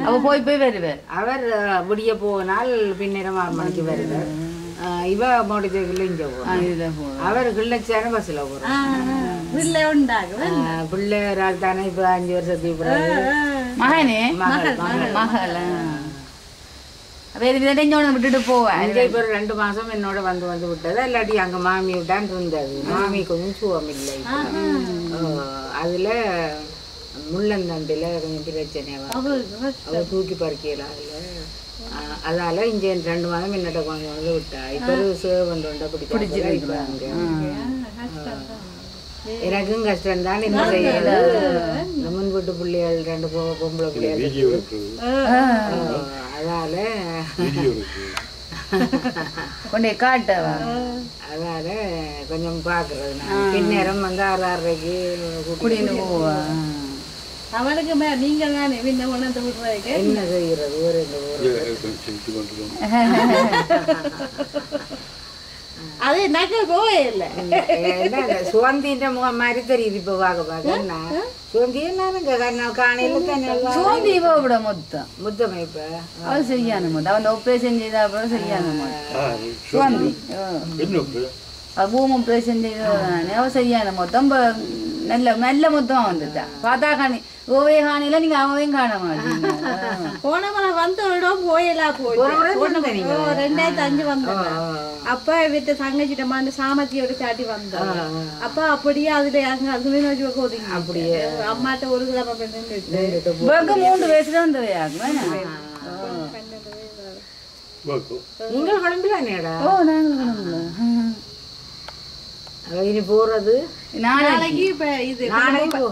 அவ போய் போய் வருவார். அவர் விடிய போனால் பின்னேரம் 6 மணிக்கு வருவார். இவ மோடிச்சைக்குள்ள இங்கே போகிறோம். அவர் கிள்ளச்சான பஸ்ஸில் போகிறோம். பிள்ளை ஒரு தானே இப்போ 5 வருஷத்துக்கு பிறகு மகனே மகள் வேறு விதம் விட்டுட்டு போவேன். இப்போ 2 மாதம் என்னோட வந்து விட்டது. இல்லாட்டி அங்கே மாமி விட்டான் இருந்தது. மாமி கொஞ்சம் சுகம் இல்லை. அதில் முள்ளந்தண்டில் கொஞ்சம் பிரச்சனை அவள் தூக்கி பறிக்கலாம். அதில் அதால் இங்கே 2 மாதம் என்னோட கொஞ்சம் வந்து விட்டா. இப்போ சேவ் வந்து பிடிச்சிருக்காங்க. எனக்கும் கஷ்டம்தான். என்ன செய்யறது? முன் வீட்டு பிள்ளைகள் 2 பொம்பளை பிள்ளைகள். அதால கொண்டே காட்டவா. அதால கொஞ்சம் பாக்குறது. பின்னேரம் வந்து 6:30க்கு குடின்னு போவா. அவனுக்கு நீங்க தானே என்ன செய்யறது? ஒரு அது நகை போவே இல்லை. சுவந்தின்ற முகம் மாதிரி தெரியுது இப்போ பார்க்க. சுவந்தி காணையில சுவந்தி விட முத்தம் இப்ப அவ செய்யானு அவன் ஆப்ரேஷன் செய்த அப்புறம் செய்யானு சுவந்தி பூம் ஆப்ரேஷன் செய்தானே அவ செய்யான மொத்தம் நல்ல நல்ல மொத்தமா வந்துட்டா. பார்த்தா காணி ஓவே காணில நீங்க அவன் காண மாட்டீங்க. போன வந்து போயலா போய் 2005 வந்தோம். அப்ப வீட்டு தங்கச்சிட்டமான சாமத்தியோட சாட்டி வந்தோம். அப்ப அப்படியே அதுல அதுல அப்படியே அம்மாட்ட ஒரு கிழமை 3 வயசுல வந்தவையாகும். நீங்கள் கிளம்பிடானேடா? ஓ நாங்கள் கிளம்பல. இனி போறது நாளைக்கு. இப்ப இது நாளைக்கு